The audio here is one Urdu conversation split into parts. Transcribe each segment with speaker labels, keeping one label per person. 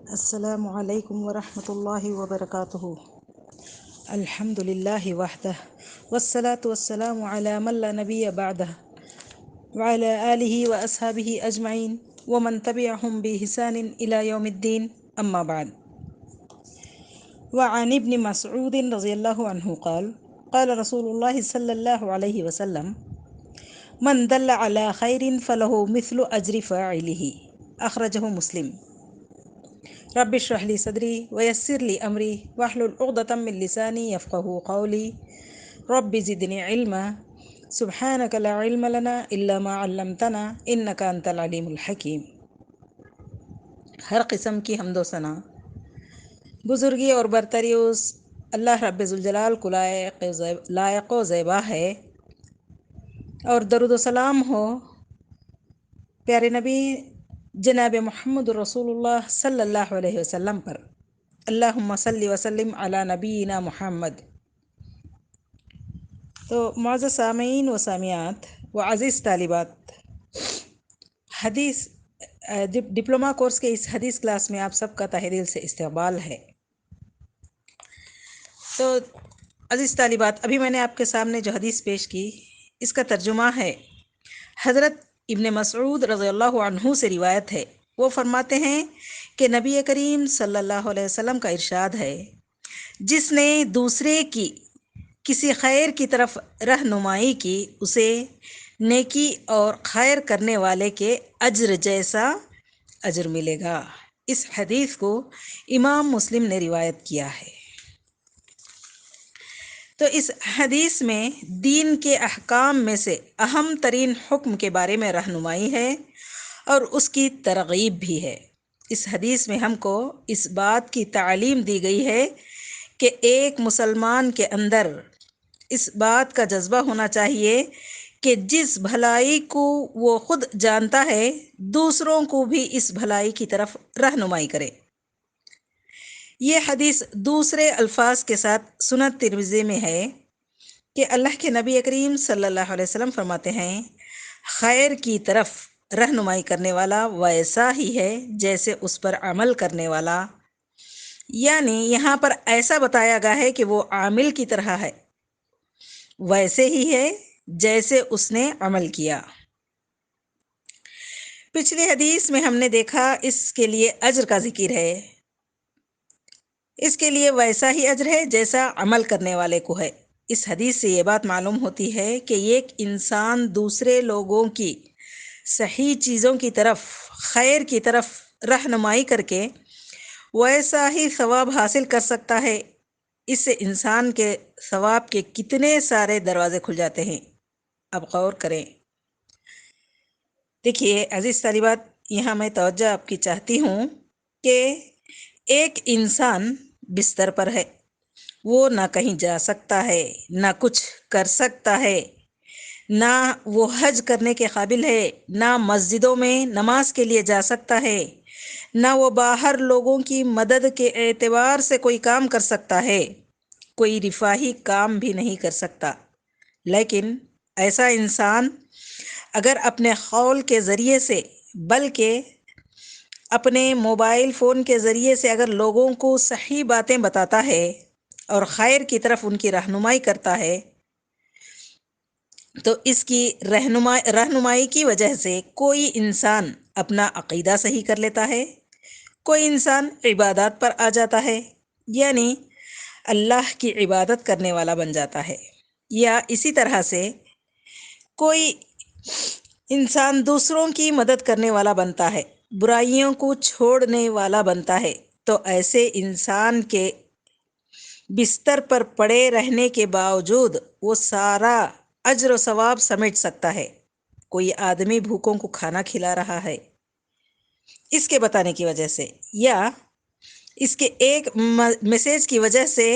Speaker 1: السلام علیکم ورحمۃ اللہ وبرکاتہ۔ الحمد للہ وحدہ والصلاة والسلام علی من لا نبی بعدہ وعلی آلہ واصحابہ اجمعین ومن تبعہم بإحسان الی یوم الدین، اما بعد۔ وعن ابن مسعود رضی اللہ عنہ قال قال رسول اللہ صلی اللہ علیہ وسلم من دل علی خیر فلہ مثل اجر فاعلہ، اخرجہ مسلم۔ رب اشرح لی صدری ویسر لی امری واحلل عقدۃ من لسانی یفقہوا قولی رب زدنی علما سبحانک لا علم لنا الا ما علمتنا انک انت العلیم الحکیم۔ ہر قسم کی حمد و ثنا، بزرگی اور برتری اس اللہ رب ذوالجلال کو لائق و زیبا ہے، اور درود و سلام ہو پیارے نبی جناب محمد رسول اللہ صلی اللہ علیہ وسلم پر۔ اللہم صلی وسلم علی نبینا محمد۔ تو معزز سامعین و سامعات و عزیز طالبات، حدیث ڈپلومہ کورس کے اس حدیث کلاس میں آپ سب کا تہہ دل سے استقبال ہے۔ تو عزیز طالبات، ابھی میں نے آپ کے سامنے جو حدیث پیش کی، اس کا ترجمہ ہے، حضرت ابن مسعود رضی اللہ عنہ سے روایت ہے۔ وہ فرماتے ہیں کہ نبی کریم صلی اللہ علیہ وسلم کا ارشاد ہے، جس نے دوسرے کی کسی خیر کی طرف رہنمائی کی، اسے نیکی اور خیر کرنے والے کے اجر جیسا اجر ملے گا۔ اس حدیث کو امام مسلم نے روایت کیا ہے۔ تو اس حدیث میں دین کے احکام میں سے اہم ترین حکم کے بارے میں رہنمائی ہے اور اس کی ترغیب بھی ہے۔ اس حدیث میں ہم کو اس بات کی تعلیم دی گئی ہے کہ ایک مسلمان کے اندر اس بات کا جذبہ ہونا چاہیے کہ جس بھلائی کو وہ خود جانتا ہے، دوسروں کو بھی اس بھلائی کی طرف رہنمائی کرے۔ یہ حدیث دوسرے الفاظ کے ساتھ سنن ترمذی میں ہے کہ اللہ کے نبی کریم صلی اللہ علیہ وسلم فرماتے ہیں، خیر کی طرف رہنمائی کرنے والا ویسا ہی ہے جیسے اس پر عمل کرنے والا، یعنی یہاں پر ایسا بتایا گیا ہے کہ وہ عامل کی طرح ہے، ویسے ہی ہے جیسے اس نے عمل کیا۔ پچھلی حدیث میں ہم نے دیکھا اس کے لیے اجر کا ذکر ہے، اس کے لیے ویسا ہی اجر ہے جیسا عمل کرنے والے کو ہے۔ اس حدیث سے یہ بات معلوم ہوتی ہے کہ ایک انسان دوسرے لوگوں کی صحیح چیزوں کی طرف، خیر کی طرف رہنمائی کر کے ویسا ہی ثواب حاصل کر سکتا ہے۔ اس سے انسان کے ثواب کے کتنے سارے دروازے کھل جاتے ہیں، اب غور کریں۔ دیکھیے عزیز طالبات، یہاں میں توجہ آپ کی چاہتی ہوں کہ ایک انسان بستر پر ہے، وہ نہ کہیں جا سکتا ہے، نہ کچھ کر سکتا ہے، نہ وہ حج کرنے کے قابل ہے، نہ مسجدوں میں نماز کے لیے جا سکتا ہے، نہ وہ باہر لوگوں کی مدد کے اعتبار سے کوئی کام کر سکتا ہے، کوئی رفاہی کام بھی نہیں کر سکتا۔ لیکن ایسا انسان اگر اپنے قول کے ذریعے سے، بلکہ اپنے موبائل فون کے ذریعے سے اگر لوگوں کو صحیح باتیں بتاتا ہے اور خیر کی طرف ان کی رہنمائی کرتا ہے، تو اس کی رہنمائی کی وجہ سے کوئی انسان اپنا عقیدہ صحیح کر لیتا ہے، کوئی انسان عبادات پر آ جاتا ہے، یعنی اللہ کی عبادت کرنے والا بن جاتا ہے، یا اسی طرح سے کوئی انسان دوسروں کی مدد کرنے والا بنتا ہے، برائیوں کو چھوڑنے والا بنتا ہے۔ تو ایسے انسان کے بستر پر پڑے رہنے کے باوجود وہ سارا اجر و ثواب سمیٹ سکتا ہے۔ کوئی آدمی بھوکوں کو کھانا کھلا رہا ہے، اس کے بتانے کی وجہ سے، یا اس کے ایک میسیج کی وجہ سے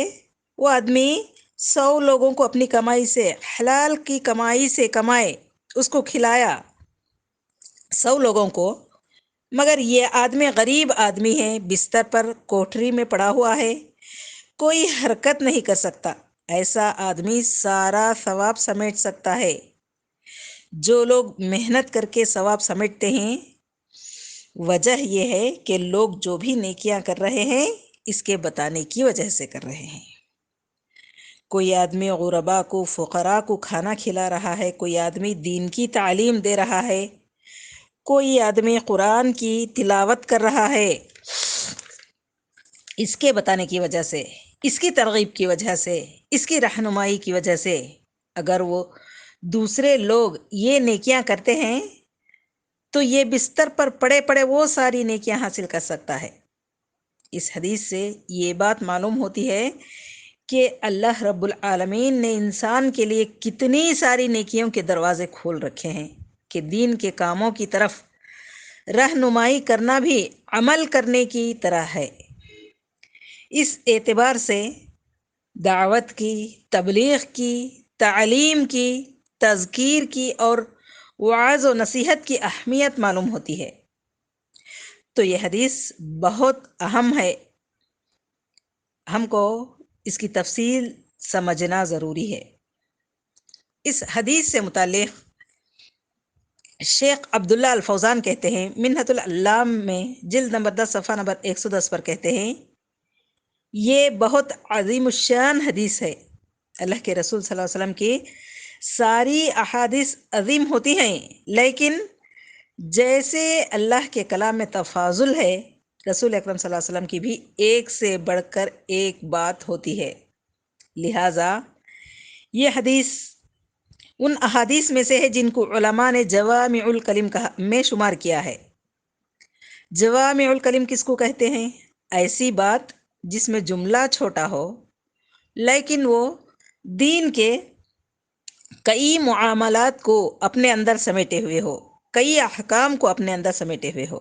Speaker 1: وہ آدمی 100 لوگوں کو اپنی کمائی سے، حلال کی کمائی سے کمائے، اس کو کھلایا 100 لوگوں کو، مگر یہ آدمی غریب آدمی ہے، بستر پر کوٹری میں پڑا ہوا ہے، کوئی حرکت نہیں کر سکتا۔ ایسا آدمی سارا ثواب سمیٹ سکتا ہے۔ جو لوگ محنت کر کے ثواب سمیٹتے ہیں، وجہ یہ ہے کہ لوگ جو بھی نیکیاں کر رہے ہیں اس کے بتانے کی وجہ سے کر رہے ہیں۔ کوئی آدمی غربا کو، فقراء کو کھانا کھلا رہا ہے، کوئی آدمی دین کی تعلیم دے رہا ہے، کوئی آدمی قرآن کی تلاوت کر رہا ہے، اس کے بتانے کی وجہ سے، اس کی ترغیب کی وجہ سے، اس کی رہنمائی کی وجہ سے اگر وہ دوسرے لوگ یہ نیکیاں کرتے ہیں تو یہ بستر پر پڑے پڑے وہ ساری نیکیاں حاصل کر سکتا ہے۔ اس حدیث سے یہ بات معلوم ہوتی ہے کہ اللہ رب العالمین نے انسان کے لیے کتنی ساری نیکیوں کے دروازے کھول رکھے ہیں کہ دین کے کاموں کی طرف رہنمائی کرنا بھی عمل کرنے کی طرح ہے۔ اس اعتبار سے دعوت کی، تبلیغ کی، تعلیم کی، تذکیر کی اور وعظ و نصیحت کی اہمیت معلوم ہوتی ہے۔ تو یہ حدیث بہت اہم ہے، ہم کو اس کی تفصیل سمجھنا ضروری ہے۔ اس حدیث سے متعلق شیخ عبداللہ الفوزان کہتے ہیں، منہۃ العلام میں جلد نمبر 10 صفحہ نمبر 110 پر کہتے ہیں، یہ بہت عظیم الشان حدیث ہے۔ اللہ کے رسول صلی اللہ علیہ وسلم کی ساری احادیث عظیم ہوتی ہیں، لیکن جیسے اللہ کے کلام میں تفاضل ہے، رسول اکرم صلی اللہ علیہ وسلم کی بھی ایک سے بڑھ کر ایک بات ہوتی ہے۔ لہٰذا یہ حدیث ان احادیث میں سے ہے جن کو علماء نے جوامع الکلم میں شمار کیا ہے۔ جوامع الکلم کس کو کہتے ہیں؟ ایسی بات جس میں جملہ چھوٹا ہو لیکن وہ دین کے کئی معاملات کو اپنے اندر سمیٹے ہوئے ہو، کئی احکام کو اپنے اندر سمیٹے ہوئے ہو۔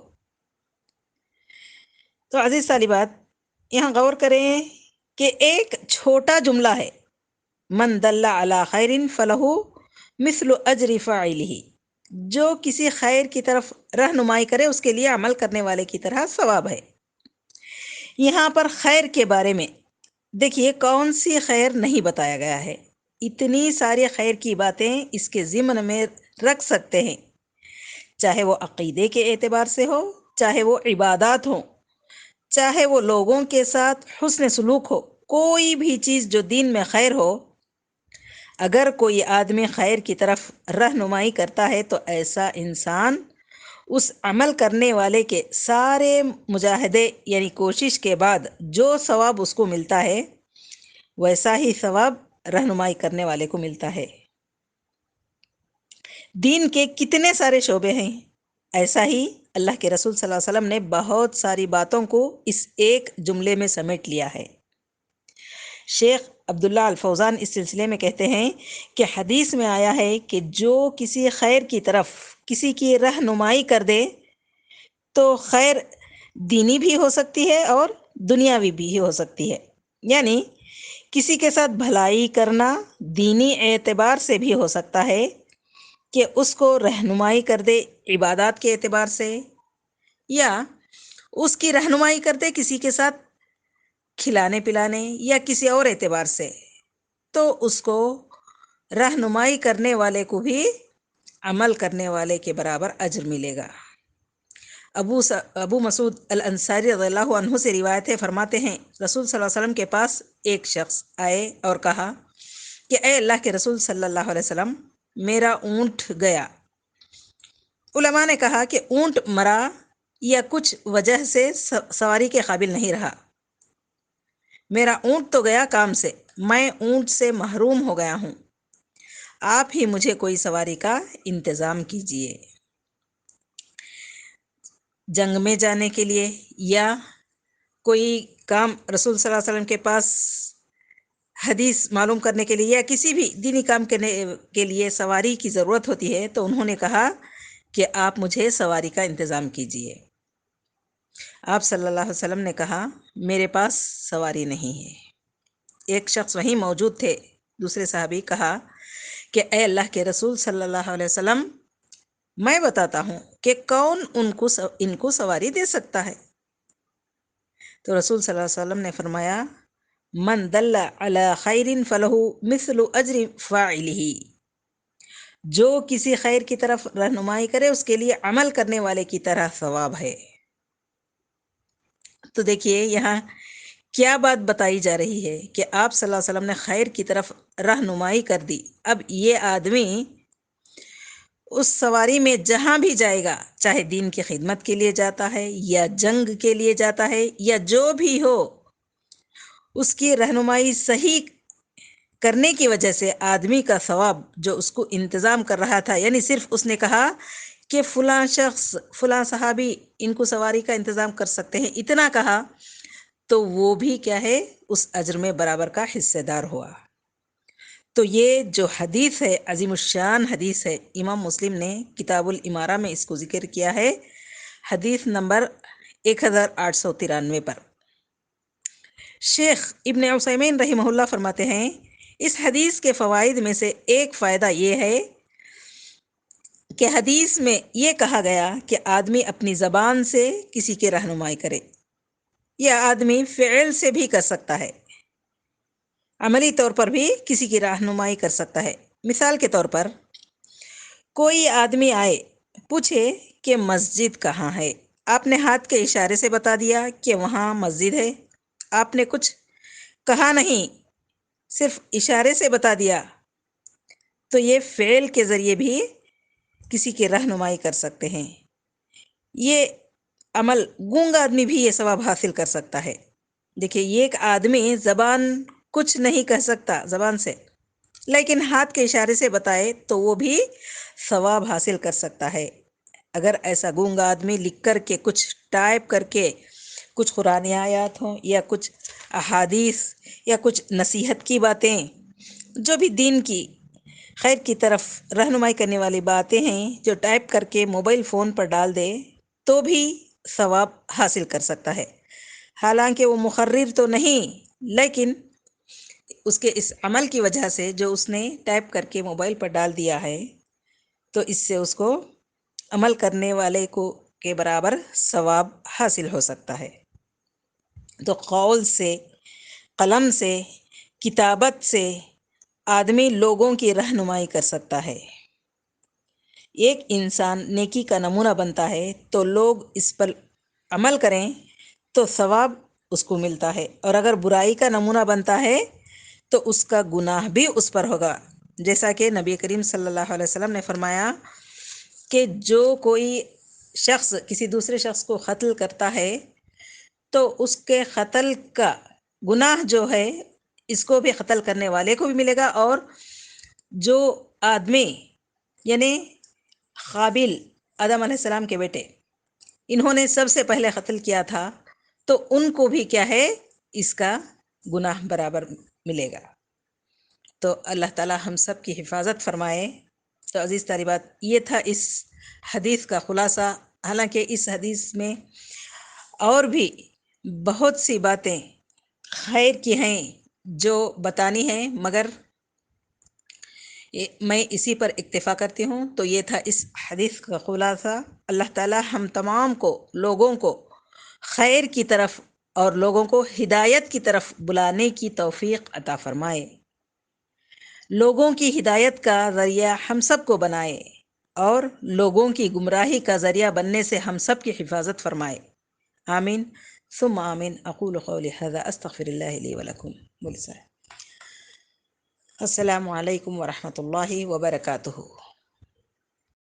Speaker 1: تو عزیز طالبات، یہاں غور کریں کہ ایک چھوٹا جملہ ہے، من دل علی خیر فلہ مثل اجر فاعلہ، جو کسی خیر کی طرف رہنمائی کرے اس کے لیے عمل کرنے والے کی طرح ثواب ہے۔ یہاں پر خیر کے بارے میں دیکھیے کون سی خیر نہیں بتایا گیا ہے۔ اتنی ساری خیر کی باتیں اس کے ضمن میں رکھ سکتے ہیں، چاہے وہ عقیدے کے اعتبار سے ہو، چاہے وہ عبادات ہوں، چاہے وہ لوگوں کے ساتھ حسن سلوک ہو، کوئی بھی چیز جو دین میں خیر ہو، اگر کوئی آدمی خیر کی طرف رہنمائی کرتا ہے تو ایسا انسان اس عمل کرنے والے کے سارے مجاہدے یعنی کوشش کے بعد جو ثواب اس کو ملتا ہے ویسا ہی ثواب رہنمائی کرنے والے کو ملتا ہے۔ دین کے کتنے سارے شعبے ہیں، ایسا ہی اللہ کے رسول صلی اللہ علیہ وسلم نے بہت ساری باتوں کو اس ایک جملے میں سمیٹ لیا ہے۔ شیخ عبداللہ الفوزان اس سلسلے میں کہتے ہیں کہ حدیث میں آیا ہے کہ جو کسی خیر کی طرف کسی کی رہنمائی کر دے تو خیر دینی بھی ہو سکتی ہے اور دنیاوی بھی ہو سکتی ہے، یعنی کسی کے ساتھ بھلائی کرنا دینی اعتبار سے بھی ہو سکتا ہے کہ اس کو رہنمائی کر دے عبادات کے اعتبار سے، یا اس کی رہنمائی کر دے کسی کے ساتھ کھلانے پلانے یا کسی اور اعتبار سے، تو اس کو رہنمائی کرنے والے کو بھی عمل کرنے والے کے برابر اجر ملے گا۔ ابو مسعود الانصاری رضی اللہ عنہ سے روایت ہے، فرماتے ہیں رسول صلی اللہ علیہ وسلم کے پاس ایک شخص آئے اور کہا کہ اے اللہ کے رسول صلی اللہ علیہ وسلم، میرا اونٹ گیا۔ علماء نے کہا کہ اونٹ مرا یا کچھ وجہ سے سواری کے قابل نہیں رہا۔ میرا اونٹ تو گیا کام سے، میں اونٹ سے محروم ہو گیا ہوں، آپ ہی مجھے کوئی سواری کا انتظام کیجیے۔ جنگ میں جانے کے لیے یا کوئی کام رسول صلی اللہ علیہ وسلم کے پاس حدیث معلوم کرنے کے لیے یا کسی بھی دینی کام کرنے کے لیے سواری کی ضرورت ہوتی ہے تو انہوں نے کہا کہ آپ مجھے سواری کا انتظام کیجیے۔ آپ صلی اللہ علیہ وسلم نے کہا میرے پاس سواری نہیں ہے۔ ایک شخص وہیں موجود تھے، دوسرے صحابی کہا کہ اے اللہ کے رسول صلی اللہ علیہ وسلم، میں بتاتا ہوں کہ کون ان کو سواری دے سکتا ہے۔ تو رسول صلی اللہ علیہ وسلم نے فرمایا من دل علی خیر فلہ مثل اجر فاعلہ، جو کسی خیر کی طرف رہنمائی کرے اس کے لیے عمل کرنے والے کی طرح ثواب ہے۔ تو دیکھیے یہاں کیا بات بتائی جا رہی ہے کہ آپ صلی اللہ علیہ وسلم نے خیر کی طرف رہنمائی کر دی۔ اب یہ آدمی اس سواری میں جہاں بھی جائے گا، چاہے دین کی خدمت کے لیے جاتا ہے یا جنگ کے لیے جاتا ہے یا جو بھی ہو، اس کی رہنمائی صحیح کرنے کی وجہ سے آدمی کا ثواب جو اس کو انتظام کر رہا تھا، یعنی صرف اس نے کہا کہ فلاں شخص فلاں صحابی ان کو سواری کا انتظام کر سکتے ہیں، اتنا کہا تو وہ بھی کیا ہے، اس اجر میں برابر کا حصے دار ہوا۔ تو یہ جو حدیث ہے، عظیم الشان حدیث ہے، امام مسلم نے کتاب الامارہ میں اس کو ذکر کیا ہے، حدیث نمبر 1893 پر۔ شیخ ابن عثیمین رحمہ اللہ فرماتے ہیں، اس حدیث کے فوائد میں سے ایک فائدہ یہ ہے کہ حدیث میں یہ کہا گیا کہ آدمی اپنی زبان سے کسی کی رہنمائی کرے، یا آدمی فعل سے بھی کر سکتا ہے، عملی طور پر بھی کسی کی رہنمائی کر سکتا ہے۔ مثال کے طور پر کوئی آدمی آئے، پوچھے کہ مسجد کہاں ہے، آپ نے ہاتھ کے اشارے سے بتا دیا کہ وہاں مسجد ہے، آپ نے کچھ کہا نہیں، صرف اشارے سے بتا دیا، تو یہ فعل کے ذریعے بھی کسی کی رہنمائی کر سکتے ہیں۔ یہ عمل گونگا آدمی بھی یہ ثواب حاصل کر سکتا ہے۔ دیکھیے یہ ایک آدمی زبان کچھ نہیں کہہ سکتا زبان سے، لیکن ہاتھ کے اشارے سے بتائے تو وہ بھی ثواب حاصل کر سکتا ہے۔ اگر ایسا گونگا آدمی لکھ کر کے کچھ ٹائپ کر کے کچھ قرآنی آیات ہوں یا کچھ احادیث یا کچھ نصیحت کی باتیں، جو بھی دین کی خیر کی طرف رہنمائی کرنے والی باتیں ہیں، جو ٹائپ کر کے موبائل فون پر ڈال دے تو بھی ثواب حاصل کر سکتا ہے۔ حالانکہ وہ مقرر تو نہیں، لیکن اس کے اس عمل کی وجہ سے جو اس نے ٹائپ کر کے موبائل پر ڈال دیا ہے، تو اس سے اس کو عمل کرنے والے کو کے برابر ثواب حاصل ہو سکتا ہے۔ تو قول سے، قلم سے، کتابت سے آدمی لوگوں کی رہنمائی کر سکتا ہے۔ ایک انسان نیکی کا نمونہ بنتا ہے تو لوگ اس پر عمل کریں تو ثواب اس کو ملتا ہے، اور اگر برائی کا نمونہ بنتا ہے تو اس کا گناہ بھی اس پر ہوگا، جیسا کہ نبی کریم صلی اللہ علیہ وسلم نے فرمایا کہ جو کوئی شخص کسی دوسرے شخص کو قتل کرتا ہے تو اس کے قتل کا گناہ جو ہے اس کو بھی، قتل کرنے والے کو بھی ملے گا، اور جو آدمی یعنی قابل آدم علیہ السلام کے بیٹے، انہوں نے سب سے پہلے قتل کیا تھا، تو ان کو بھی کیا ہے، اس کا گناہ برابر ملے گا۔ تو اللہ تعالی ہم سب کی حفاظت فرمائے۔ تو عزیز طالبات، یہ تھا اس حدیث کا خلاصہ۔ حالانکہ اس حدیث میں اور بھی بہت سی باتیں خیر کی ہیں جو بتانی ہیں، مگر میں اسی پر اکتفا کرتی ہوں۔ تو یہ تھا اس حدیث کا خلاصہ۔ اللہ تعالی ہم تمام کو، لوگوں کو خیر کی طرف اور لوگوں کو ہدایت کی طرف بلانے کی توفیق عطا فرمائے، لوگوں کی ہدایت کا ذریعہ ہم سب کو بنائے، اور لوگوں کی گمراہی کا ذریعہ بننے سے ہم سب کی حفاظت فرمائے۔ آمین ثم آمین۔ اقول قولی ھذا استغفر اللہ لی ولکم۔ السلام علیکم ورحمۃ اللہ وبرکاتہ۔